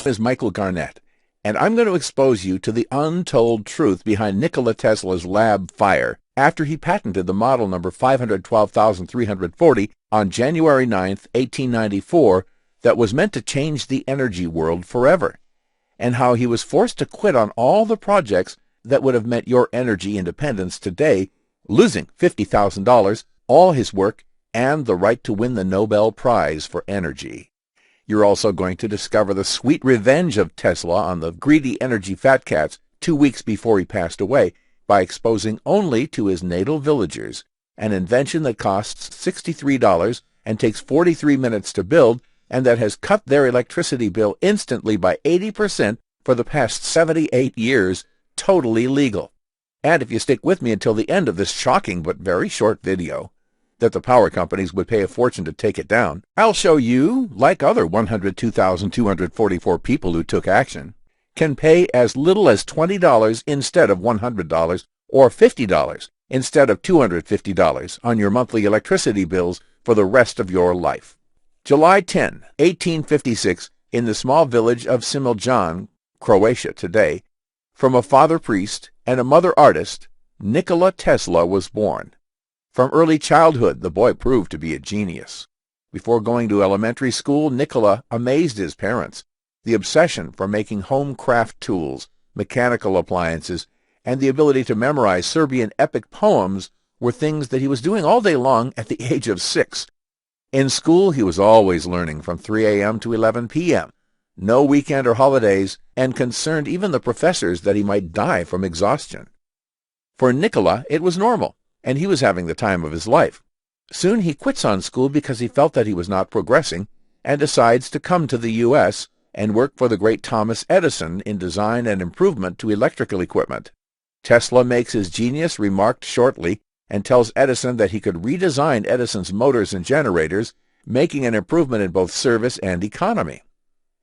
is Michael Garnett, and I'm going to expose you to the untold truth behind Nikola Tesla's lab fire after he patented the model number 512,340 on January 9, 1894, that was meant to change the energy world forever, and how he was forced to quit on all the projects that would have meant your energy independence today, losing $50,000, all his work, and the right to win the Nobel Prize for Energy. You're also going to discover the sweet revenge of Tesla on the greedy energy fat cats 2 weeks before he passed away by exposing only to his natal villagers an invention that costs $63 and takes 43 minutes to build, and that has cut their electricity bill instantly by 80% for the past 78 years, totally legal. And if you stick with me until the end of this shocking but very short video, that the power companies would pay a fortune to take it down, I'll show you, like other 102,244 people who took action, can pay as little as $20 instead of $100, or $50 instead of $250 on your monthly electricity bills for the rest of your life. July 10, 1856, in the small village of Similjan, Croatia today, from a father priest and a mother artist, Nikola Tesla was born. From early childhood, the boy proved to be a genius. Before going to elementary school, Nikola amazed his parents. The obsession for making home craft tools, mechanical appliances, and the ability to memorize Serbian epic poems were things that he was doing all day long at the age of 6. In school, he was always learning from 3 a.m. to 11 p.m., no weekend or holidays, and concerned even the professors that he might die from exhaustion. For Nikola, it was normal, and he was having the time of his life. Soon he quits on school because he felt that he was not progressing, and decides to come to the U.S. and work for the great Thomas Edison in design and improvement to electrical equipment. Tesla makes his genius remarked shortly and tells Edison that he could redesign Edison's motors and generators, making an improvement in both service and economy.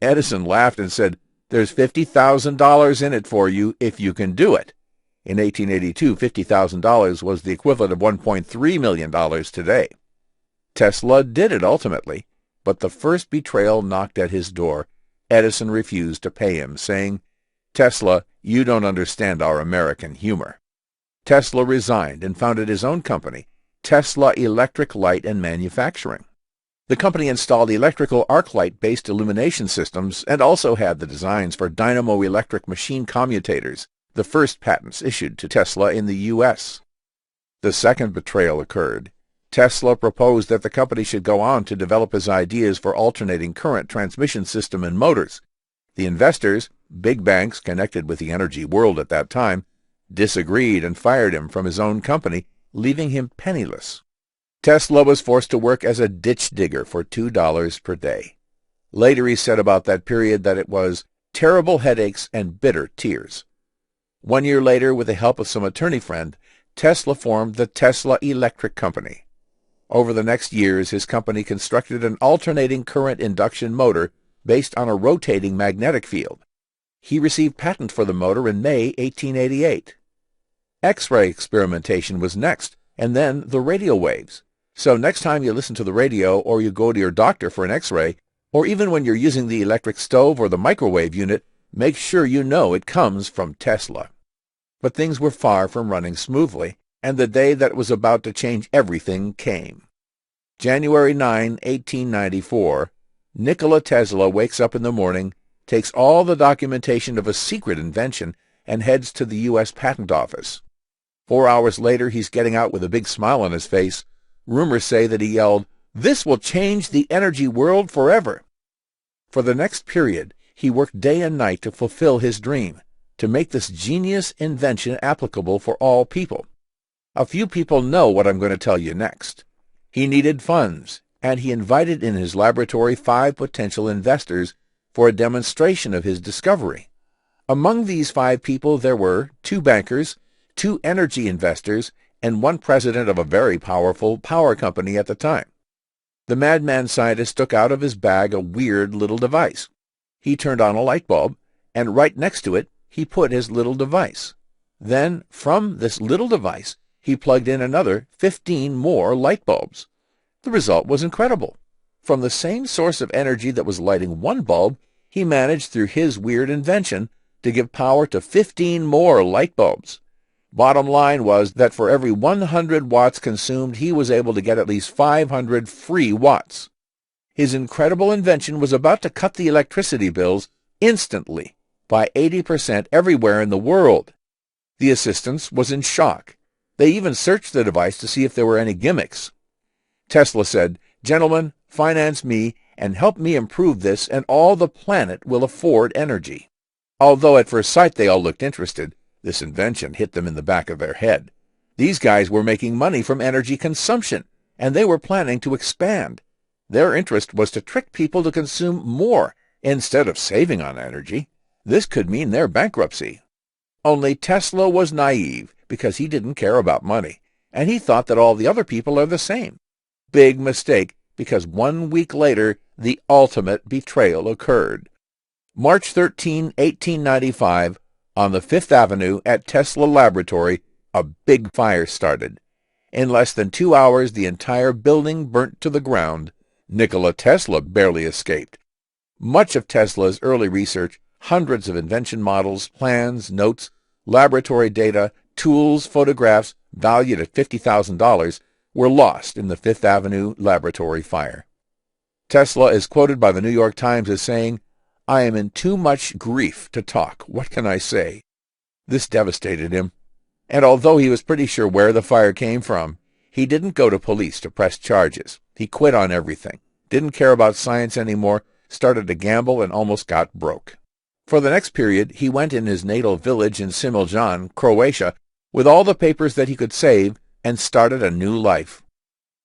Edison laughed and said, "There's $50,000 in it for you if you can do it." In 1882, $50,000 was the equivalent of $1.3 million today. Tesla did it ultimately, but the first betrayal knocked at his door. Edison refused to pay him, saying, "Tesla, you don't understand our American humor." Tesla resigned and founded his own company, Tesla Electric Light and Manufacturing. The company installed electrical arc light-based illumination systems and also had the designs for dynamo-electric machine commutators, the first patents issued to Tesla in the U.S. The second betrayal occurred. Tesla proposed that the company should go on to develop his ideas for alternating current transmission system and motors. The investors, big banks connected with the energy world at that time, disagreed and fired him from his own company, leaving him penniless. Tesla was forced to work as a ditch digger for $2 per day. Later he said about that period that it was terrible headaches and bitter tears. 1 year later, with the help of some attorney friend, Tesla formed the Tesla Electric Company. Over the next years, his company constructed an alternating current induction motor based on a rotating magnetic field. He received patent for the motor in May 1888. X-ray experimentation was next, and then the radio waves. So next time you listen to the radio or you go to your doctor for an X-ray, or even when you're using the electric stove or the microwave unit, make sure you know it comes from Tesla. But things were far from running smoothly, and the day that was about to change everything came. January 9, 1894, Nikola Tesla wakes up in the morning, takes all the documentation of a secret invention, and heads to the U.S. Patent Office. 4 hours later, he's getting out with a big smile on his face. Rumors say that he yelled, "This will change the energy world forever." For the next period, he worked day and night to fulfill his dream, to make this genius invention applicable for all people. A few people know what I'm going to tell you next. He needed funds, and he invited in his laboratory 5 potential investors for a demonstration of his discovery. Among these 5 people there were 2 bankers, 2 energy investors, and 1 president of a very powerful power company at the time. The madman scientist took out of his bag a weird little device. He turned on a light bulb, and right next to it he put his little device. Then, from this little device, he plugged in another 15 more light bulbs. The result was incredible. From the same source of energy that was lighting one bulb, he managed through his weird invention to give power to 15 more light bulbs. Bottom line was that for every 100 watts consumed, he was able to get at least 500 free watts. His incredible invention was about to cut the electricity bills instantly by 80% everywhere in the world. The assistants was in shock. They even searched the device to see if there were any gimmicks. Tesla said, "Gentlemen, finance me and help me improve this, and all the planet will afford energy." Although at first sight they all looked interested, this invention hit them in the back of their head. These guys were making money from energy consumption, and they were planning to expand. Their interest was to trick people to consume more instead of saving on energy. This could mean their bankruptcy. Only Tesla was naive because he didn't care about money, and he thought that all the other people are the same. Big mistake, because 1 week later, the ultimate betrayal occurred. March 13, 1895, on the Fifth Avenue at Tesla Laboratory, a big fire started. In less than 2 hours, the entire building burnt to the ground. Nikola Tesla barely escaped. Much of Tesla's early research, hundreds of invention models, plans, notes, laboratory data, tools, photographs, valued at $50,000, were lost in the Fifth Avenue laboratory fire. Tesla is quoted by the New York Times as saying, "I am in too much grief to talk. What can I say?" This devastated him. And although he was pretty sure where the fire came from, he didn't go to police to press charges. He quit on everything, didn't care about science anymore, started to gamble, and almost got broke. For the next period, he went in his natal village in Similjan, Croatia, with all the papers that he could save, and started a new life.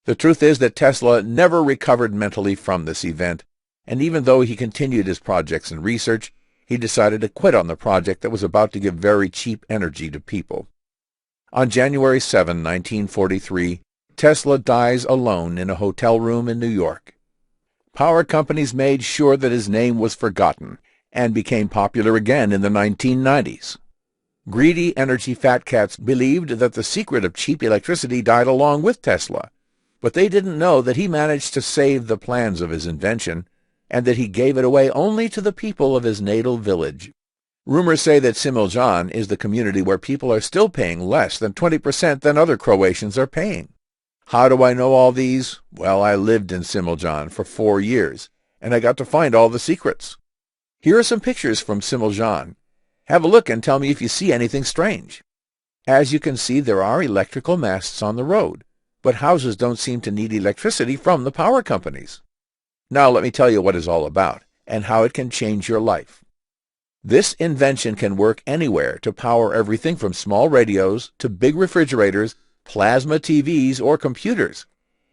The truth is that Tesla never recovered mentally from this event, and even though he continued his projects and research, he decided to quit on the project that was about to give very cheap energy to people. On January 7, 1943, Tesla dies alone in a hotel room in New York. Power companies made sure that his name was forgotten and became popular again in the 1990s. Greedy energy fat cats believed that the secret of cheap electricity died along with Tesla, but they didn't know that he managed to save the plans of his invention, and that he gave it away only to the people of his natal village. Rumors say that Similjan is the community where people are still paying less than 20% than other Croatians are paying. How do I know all these? Well, I lived in Similjan for 4 years, and I got to find all the secrets. Here are some pictures from Similjan. Have a look and tell me if you see anything strange. As you can see, there are electrical masts on the road, but houses don't seem to need electricity from the power companies. Now let me tell you what it's all about, and how it can change your life. This invention can work anywhere to power everything from small radios to big refrigerators, plasma TVs, or computers.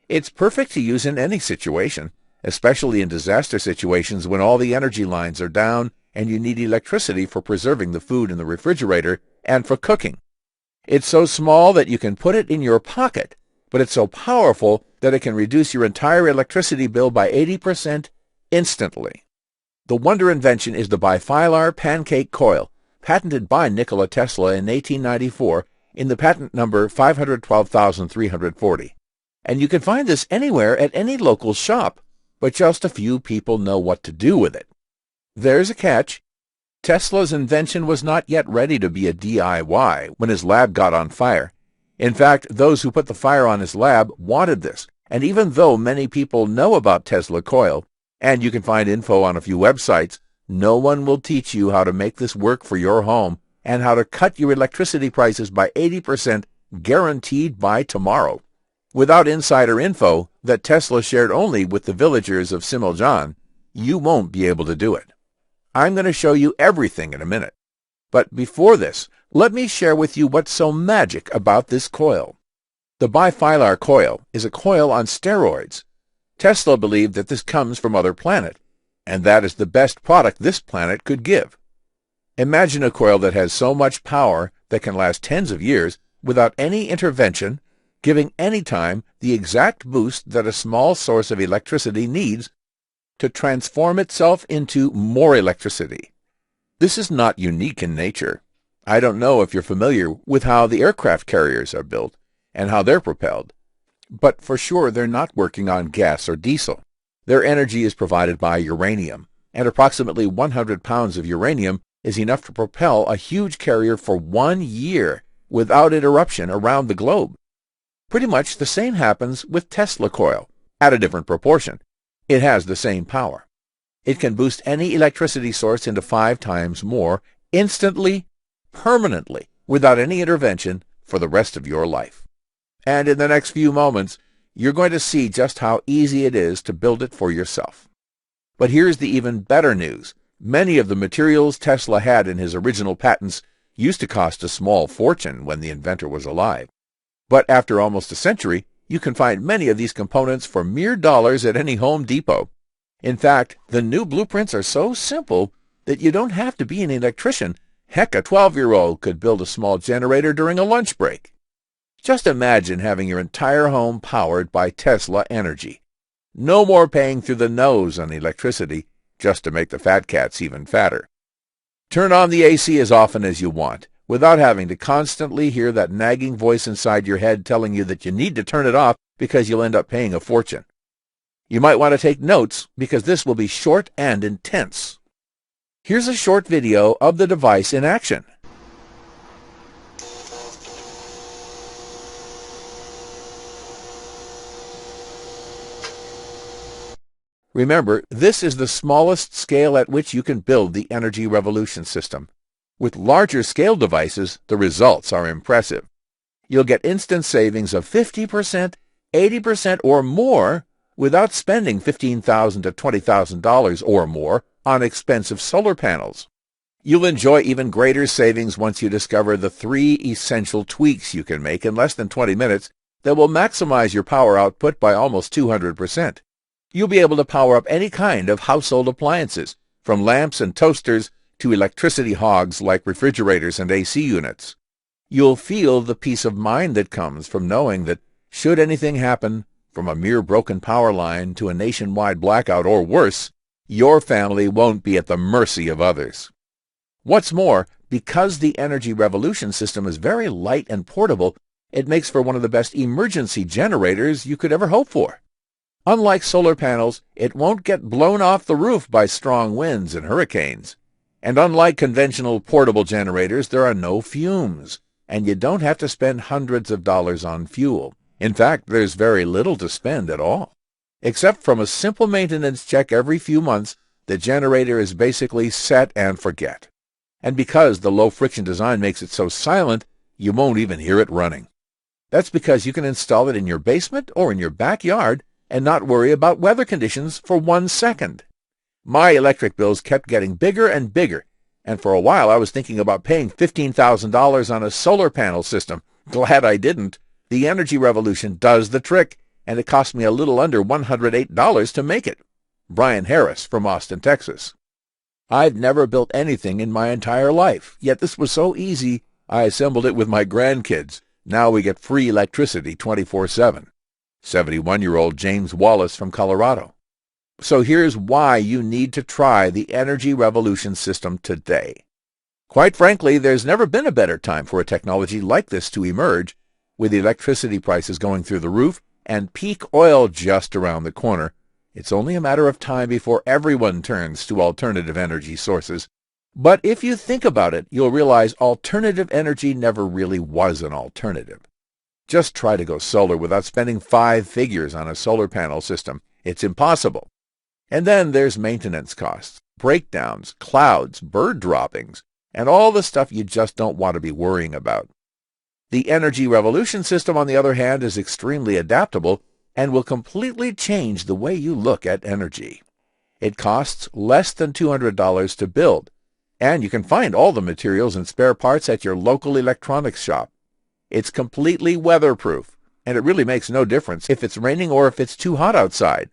It's perfect to use in any situation, especially in disaster situations when all the energy lines are down and you need electricity for preserving the food in the refrigerator and for cooking. It's so small that you can put it in your pocket, but it's so powerful that it can reduce your entire electricity bill by 80% instantly. The wonder invention is the bifilar pancake coil, patented by Nikola Tesla in 1894 in the patent number 512,340. And you can find this anywhere at any local shop, but just a few people know what to do with it. There's a catch. Tesla's invention was not yet ready to be a DIY when his lab got on fire. In fact, those who put the fire on his lab wanted this, and even though many people know about Tesla coil, and you can find info on a few websites, no one will teach you how to make this work for your home and how to cut your electricity prices by 80% guaranteed by tomorrow. Without insider info that Tesla shared only with the villagers of Similjan, you won't be able to do it. I'm going to show you everything in a minute. But before this, let me share with you what's so magic about this coil. The bifilar coil is a coil on steroids. Tesla believed that this comes from other planet, and that is the best product this planet could give. Imagine a coil that has so much power that can last tens of years without any intervention, giving any time the exact boost that a small source of electricity needs to transform itself into more electricity. This is not unique in nature. I don't know if you're familiar with how the aircraft carriers are built and how they're propelled, but for sure they're not working on gas or diesel. Their energy is provided by uranium, and approximately 100 pounds of uranium is enough to propel a huge carrier for 1 year without interruption around the globe. Pretty much the same happens with Tesla coil, at a different proportion. It has the same power. It can boost any electricity source into 5 times more, instantly, permanently, without any intervention for the rest of your life. And in the next few moments, you're going to see just how easy it is to build it for yourself. But here's the even better news. Many of the materials Tesla had in his original patents used to cost a small fortune when the inventor was alive. But after almost a century, you can find many of these components for mere dollars at any Home Depot. In fact, the new blueprints are so simple that you don't have to be an electrician. Heck, a 12-year-old could build a small generator during a lunch break. Just imagine having your entire home powered by Tesla energy. No more paying through the nose on electricity just to make the fat cats even fatter. Turn on the AC as often as you want, without having to constantly hear that nagging voice inside your head telling you that you need to turn it off because you'll end up paying a fortune. You might want to take notes because this will be short and intense. Here's a short video of the device in action. Remember, this is the smallest scale at which you can build the energy revolution system. With larger scale devices, the results are impressive. You'll get instant savings of 50%, 80% or more without spending $15,000 to $20,000 or more on expensive solar panels. You'll enjoy even greater savings once you discover the 3 essential tweaks you can make in less than 20 minutes that will maximize your power output by almost 200%. You'll be able to power up any kind of household appliances, from lamps and toasters to electricity hogs like refrigerators and AC units. You'll feel the peace of mind that comes from knowing that should anything happen, from a mere broken power line to a nationwide blackout or worse, your family won't be at the mercy of others. What's more, because the energy revolution system is very light and portable, it makes for one of the best emergency generators you could ever hope for. Unlike solar panels, it won't get blown off the roof by strong winds and hurricanes. And unlike conventional portable generators, there are no fumes, and you don't have to spend hundreds of dollars on fuel. In fact, there's very little to spend at all. Except from a simple maintenance check every few months, the generator is basically set and forget. And because the low-friction design makes it so silent, you won't even hear it running. That's because you can install it in your basement or in your backyard and not worry about weather conditions for 1 second. My electric bills kept getting bigger and bigger, and for a while I was thinking about paying $15,000 on a solar panel system. Glad I didn't. The energy revolution does the trick, and it cost me a little under $108 to make it. Brian Harris from Austin, Texas. I've never built anything in my entire life, yet this was so easy I assembled it with my grandkids. Now we get free electricity 24/7. 71-year-old James Wallace from Colorado. So here's why you need to try the energy revolution system today. Quite frankly, there's never been a better time for a technology like this to emerge, with electricity prices going through the roof and peak oil just around the corner. It's only a matter of time before everyone turns to alternative energy sources. But if you think about it, you'll realize alternative energy never really was an alternative. Just try to go solar without spending 5 figures on a solar panel system. It's impossible. And then there's maintenance costs, breakdowns, clouds, bird droppings, and all the stuff you just don't want to be worrying about. The energy revolution system, on the other hand, is extremely adaptable and will completely change the way you look at energy. It costs less than $200 to build, and you can find all the materials and spare parts at your local electronics shop. It's completely weatherproof, and it really makes no difference if it's raining or if it's too hot outside.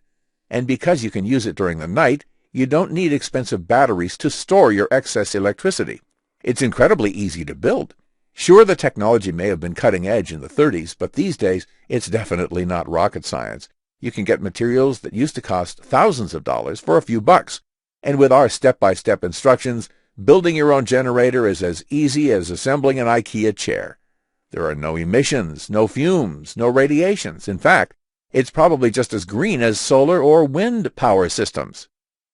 And because you can use it during the night, you don't need expensive batteries to store your excess electricity. It's incredibly easy to build. Sure, the technology may have been cutting edge in the 30s, but these days it's definitely not rocket science. You can get materials that used to cost thousands of dollars for a few bucks. And with our step-by-step instructions, building your own generator is as easy as assembling an IKEA chair. There are no emissions, no fumes, no radiations. In fact, it's probably just as green as solar or wind power systems.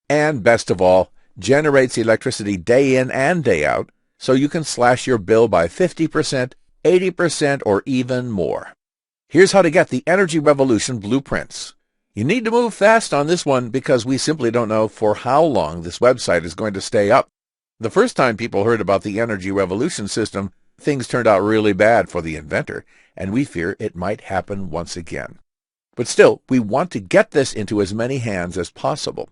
and best of all, generates electricity day in and day out, so you can slash your bill by 50%, 80%, or even more. Here's how to get the Energy Revolution blueprints. You need to move fast on this one because we simply don't know for how long this website is going to stay up. The first time people heard about the Energy Revolution system, things turned out really bad for the inventor, and we fear it might happen once again. But still, we want to get this into as many hands as possible.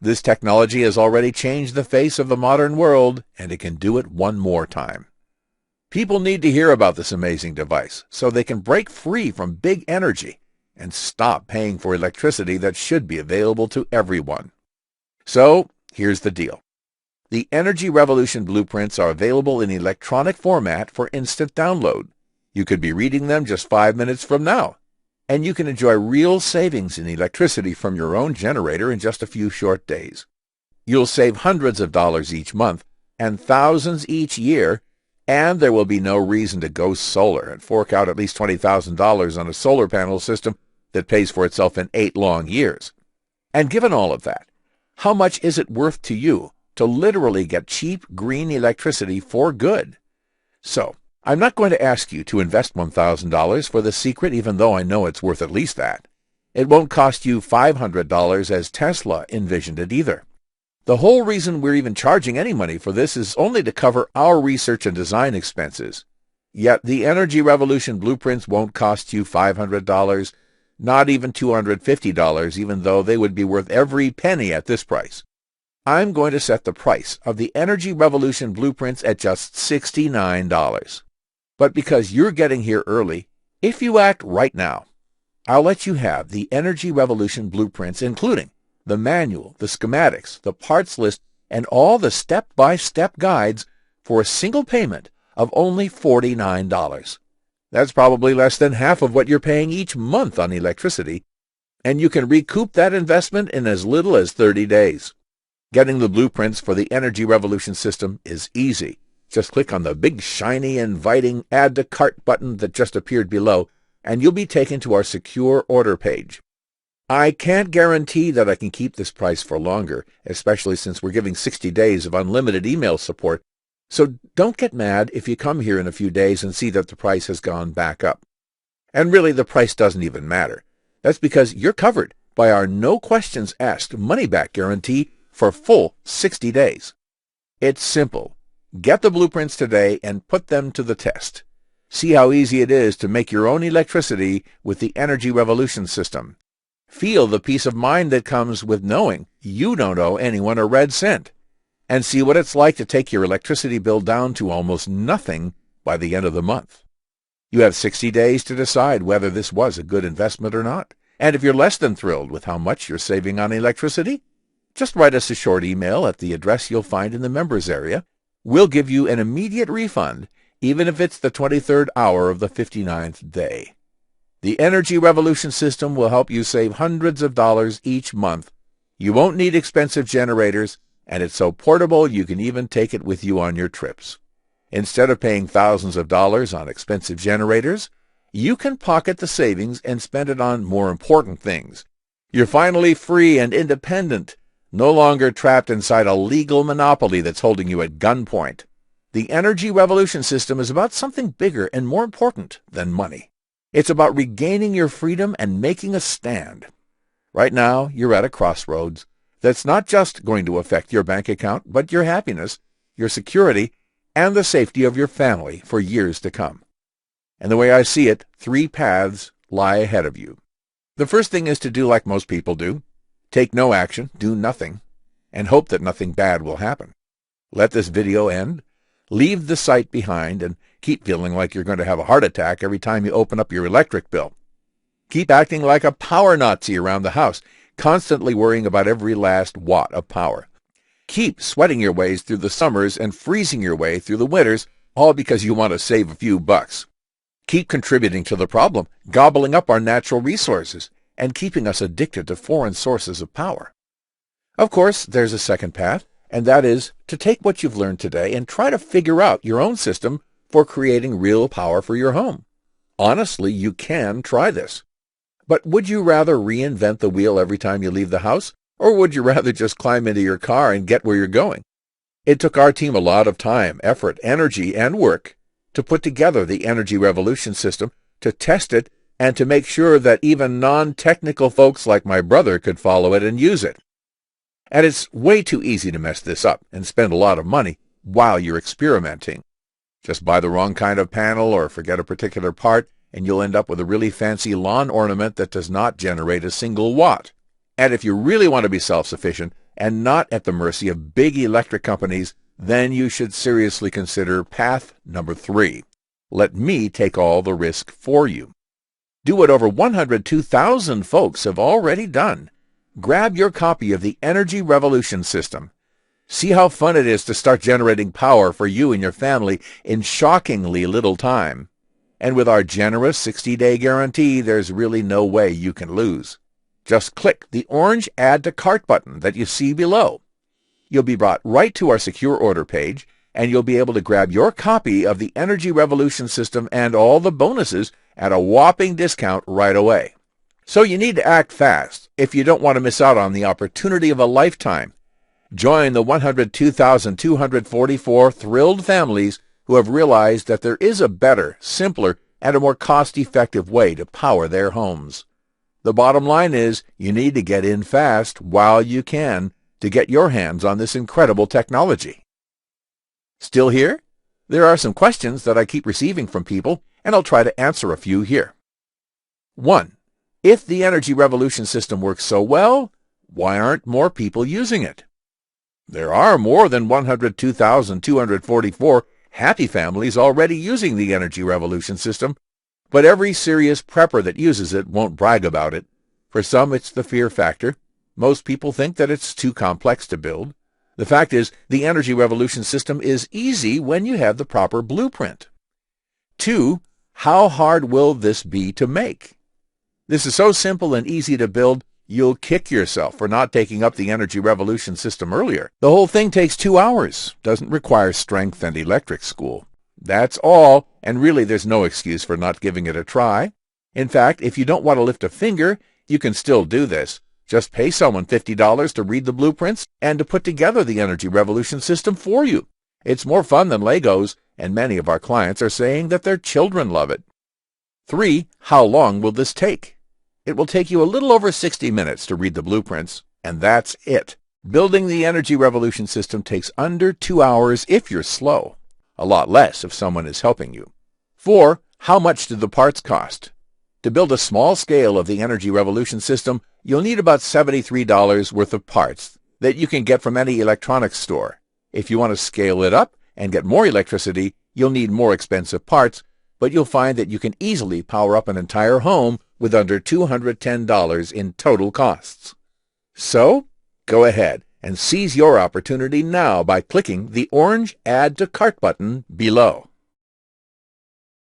This technology has already changed the face of the modern world, and it can do it one more time. People need to hear about this amazing device so they can break free from big energy and stop paying for electricity that should be available to everyone. So, here's the deal. The Energy Revolution blueprints are available in electronic format for instant download. You could be reading them just 5 minutes from now, and you can enjoy real savings in electricity from your own generator in just a few short days. You'll save hundreds of dollars each month and thousands each year, and there will be no reason to go solar and fork out at least $20,000 on a solar panel system that pays for itself in 8 long years. And given all of that, how much is it worth to you to literally get cheap green electricity for good? So, I'm not going to ask you to invest $1,000 for the secret, even though I know it's worth at least that. It won't cost you $500 as Tesla envisioned it either. The whole reason we're even charging any money for this is only to cover our research and design expenses. Yet the Energy Revolution blueprints won't cost you $500, not even $250, even though they would be worth every penny at this price. I'm going to set the price of the Energy Revolution blueprints at just $69. But because you're getting here early, if you act right now, I'll let you have the Energy Revolution blueprints, including the manual, the schematics, the parts list, and all the step-by-step guides for a single payment of only $49. That's probably less than half of what you're paying each month on electricity, and you can recoup that investment in as little as 30 days. Getting the blueprints for the Energy Revolution system is easy. Just click on the big, shiny, inviting Add to Cart button that just appeared below, and you'll be taken to our secure order page. I can't guarantee that I can keep this price for longer, especially since we're giving 60 days of unlimited email support, so don't get mad if you come here in a few days and see that the price has gone back up. And really, the price doesn't even matter. That's because you're covered by our no-questions-asked money-back guarantee for full 60 days. It's simple. Get the blueprints today and put them to the test. See how easy it is to make your own electricity with the Energy Revolution system. Feel the peace of mind that comes with knowing you don't owe anyone a red cent. And see what it's like to take your electricity bill down to almost nothing by the end of the month. You have 60 days to decide whether this was a good investment or not. And if you're less than thrilled with how much you're saving on electricity, just write us a short email at the address you'll find in the members area. We'll give you an immediate refund, even if it's the 23rd hour of the 59th day. The Energy Revolution system will help you save hundreds of dollars each month. You won't need expensive generators, and it's so portable you can even take it with you on your trips. Instead of paying thousands of dollars on expensive generators, you can pocket the savings and spend it on more important things. You're finally free and independent, no longer trapped inside a legal monopoly that's holding you at gunpoint. The Energy Revolution system is about something bigger and more important than money. It's about regaining your freedom and making a stand. Right now, you're at a crossroads that's not just going to affect your bank account, but your happiness, your security, and the safety of your family for years to come. And the way I see it, 3 paths lie ahead of you. The first thing is to do like most people do. Take no action, do nothing, and hope that nothing bad will happen. Let this video end, leave the site behind, and keep feeling like you're going to have a heart attack every time you open up your electric bill. Keep acting like a power Nazi around the house, constantly worrying about every last watt of power. Keep sweating your ways through the summers and freezing your way through the winters, all because you want to save a few bucks. Keep contributing to the problem, gobbling up our natural resources, and keeping us addicted to foreign sources of power. Of course, there's a second path, and that is to take what you've learned today and try to figure out your own system for creating real power for your home. Honestly, you can try this. But would you rather reinvent the wheel every time you leave the house, Or would you rather just climb into your car and get where you're going? It took our team a lot of time, effort, energy, and work to put together the Energy Revolution system, to test it, and to make sure that even non-technical folks like my brother could follow it and use it. And it's way too easy to mess this up and spend a lot of money while you're experimenting. Just buy the wrong kind of panel or forget a particular part, and you'll end up with a really fancy lawn ornament that does not generate a single watt. And if you really want to be self-sufficient and not at the mercy of big electric companies, then you should seriously consider path number 3. Let me take all the risk for you. Do what over 102,000 folks have already done. Grab your copy of the Energy Revolution system. See how fun it is to start generating power for you and your family in shockingly little time. And with our generous 60-day guarantee, there's really no way you can lose. Just click the orange Add to Cart button that you see below. You'll be brought right to our secure order page, and you'll be able to grab your copy of the Energy Revolution system and all the bonuses at a whopping discount right away. So you need to act fast if you don't want to miss out on the opportunity of a lifetime. Join the 102,244 thrilled families who have realized that there is a better, simpler, and a more cost-effective way to power their homes. The bottom line is you need to get in fast while you can to get your hands on this incredible technology. Still here? There are some questions that I keep receiving from people, and I'll try to answer a few here. 1. If the Energy Revolution system works so well, why aren't more people using it? There are more than 102,244 happy families already using the Energy Revolution system, but every serious prepper that uses it won't brag about it. For some, it's the fear factor. Most people think that it's too complex to build. The fact is, the Energy Revolution system is easy when you have the proper blueprint. 2. How hard will this be to make? This is so simple and easy to build, you'll kick yourself for not taking up the Energy Revolution system earlier. The whole thing takes 2 hours, doesn't require strength and electric school. That's all, and really there's no excuse for not giving it a try. In fact, if you don't want to lift a finger, you can still do this. Just pay someone $50 to read the blueprints and to put together the Energy Revolution system for you. It's more fun than Legos, and many of our clients are saying that their children love it. 3. How long will this take? It will take you a little over 60 minutes to read the blueprints, and that's it. Building the Energy Revolution system takes under 2 hours if you're slow. A lot less if someone is helping you. 4. How much do the parts cost? To build a small scale of the Energy Revolution system, you'll need about $73 worth of parts that you can get from any electronics store. If you want to scale it up and get more electricity, you'll need more expensive parts, but you'll find that you can easily power up an entire home with under $210 in total costs. So, go ahead and seize your opportunity now by clicking the orange Add to Cart button below.